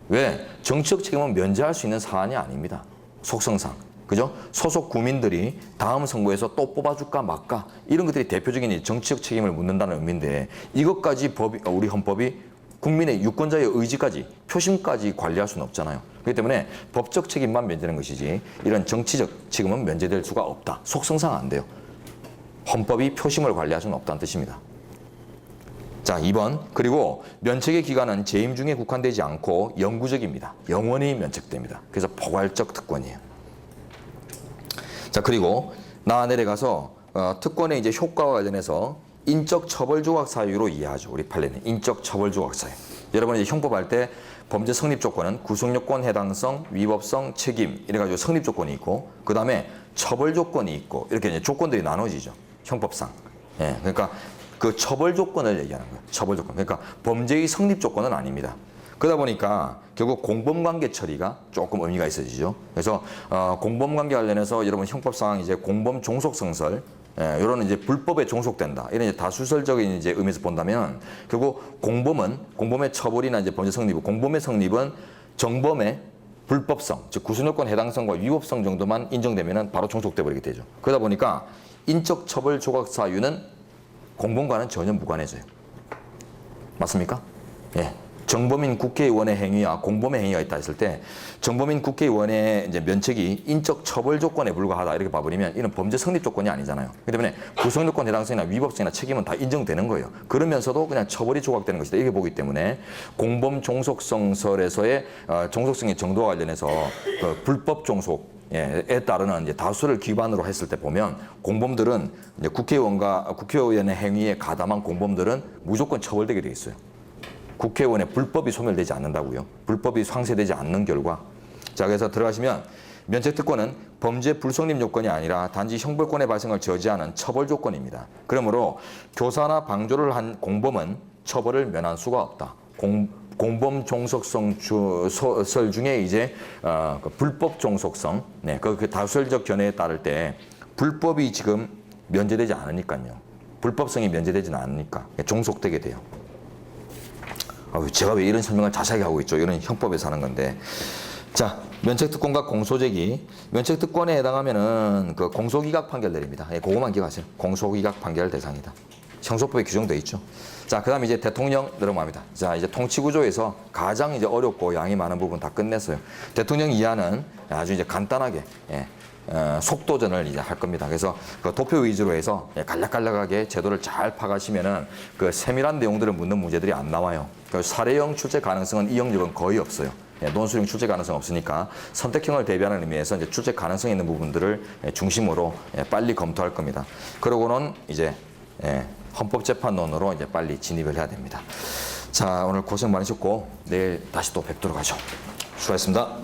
왜? 정치적 책임은 면제할 수 있는 사안이 아닙니다. 속성상. 그죠? 소속 구민들이 다음 선거에서 또 뽑아줄까 말까 이런 것들이 대표적인 정치적 책임을 묻는다는 의미인데 이것까지 우리 헌법이 국민의 유권자의 의지까지 표심까지 관리할 수는 없잖아요. 그렇기 때문에 법적 책임만 면제되는 것이지 이런 정치적 책임은 면제될 수가 없다. 속성상 안 돼요. 헌법이 표심을 관리할 수는 없다는 뜻입니다. 자, 2번. 그리고 면책의 기간은 재임 중에 국한되지 않고 영구적입니다. 영원히 면책됩니다. 그래서 포괄적 특권이에요. 자, 그리고 내려가서 특권의 이제 효과와 관련해서 인적 처벌 조각 사유로 이해하죠. 우리 판례는 인적 처벌 조각 사유. 여러분 이제 형법할 때 범죄 성립 조건은 구속요건 해당성, 위법성, 책임 이래가지고 성립 조건이 있고 그 다음에 처벌 조건이 있고 이렇게 이제 조건들이 나눠지죠. 형법상. 예, 그러니까 그 처벌 조건을 얘기하는 거예요. 처벌 조건. 그러니까 범죄의 성립 조건은 아닙니다. 그러다 보니까 결국 공범관계 처리가 조금 의미가 있어지죠. 그래서 공범관계 관련해서 여러분 형법상 이제 공범 종속성설 이런 이제 불법에 종속된다. 이런 이제 다수설적인 이제 의미에서 본다면 결국 공범의 처벌이나 이제 범죄 성립, 공범의 성립은 정범의 불법성, 즉 구속요건 해당성과 위법성 정도만 인정되면은 바로 종속돼 버리게 되죠. 그러다 보니까 인적 처벌 조각 사유는 공범과는 전혀 무관해져요. 맞습니까? 예. 정범인 국회의원의 행위와 공범의 행위가 있다 했을 때 정범인 국회의원의 이제 면책이 인적 처벌 조건에 불과하다 이렇게 봐버리면 이는 범죄 성립 조건이 아니잖아요. 그렇기 때문에 구속요건 해당성이나 위법성이나 책임은 다 인정되는 거예요. 그러면서도 그냥 처벌이 조각되는 것이다 이렇게 보기 때문에 공범 종속성설에서의 종속성의 정도와 관련해서 불법 종속 에 따르는 이제 다수를 기반으로 했을 때 보면 공범들은 이제 국회의원의 행위에 가담한 공범들은 무조건 처벌되게 돼 있어요. 국회의원의 불법이 소멸되지 않는다고요. 불법이 상쇄되지 않는 결과. 자, 그래서 들어가시면 면책특권은 범죄 불성립 요건이 아니라 단지 형벌권의 발생을 저지하는 처벌 조건입니다. 그러므로 교사나 방조를 한 공범은 처벌을 면할 수가 없다. 공범 종속성설 중에 이제 그 불법 종속성, 그 다수설적 견해에 따를 때 불법이 지금 면제되지 않으니까요. 불법성이 면제되지는 않으니까 종속되게 돼요. 제가 왜 이런 설명을 자세하게 하고 있죠? 이런 형법에서 하는 건데. 자, 면책특권과 공소제기. 면책특권에 해당하면은 그 공소기각 판결 내립니다. 그거만 기억하세요. 공소기각 판결 대상이다. 형소법에 규정되어 있죠. 자, 그 다음에 이제 대통령 넘어갑니다. 자, 이제 통치구조에서 가장 이제 어렵고 양이 많은 부분 다 끝냈어요. 대통령 이하는 아주 이제 간단하게, 속도전을 이제 할 겁니다. 그래서 그 도표 위주로 해서 간략간략하게 제도를 잘 파가시면은 그 세밀한 내용들을 묻는 문제들이 안 나와요. 그 사례형 출제 가능성은 이 영역은 거의 없어요. 논술형 출제 가능성 없으니까 선택형을 대비하는 의미에서 이제 출제 가능성 있는 부분들을 중심으로 빨리 검토할 겁니다. 그러고는 이제 헌법재판론으로 이제 빨리 진입을 해야 됩니다. 자, 오늘 고생 많으셨고 내일 다시 또 뵙도록 하죠. 수고하셨습니다.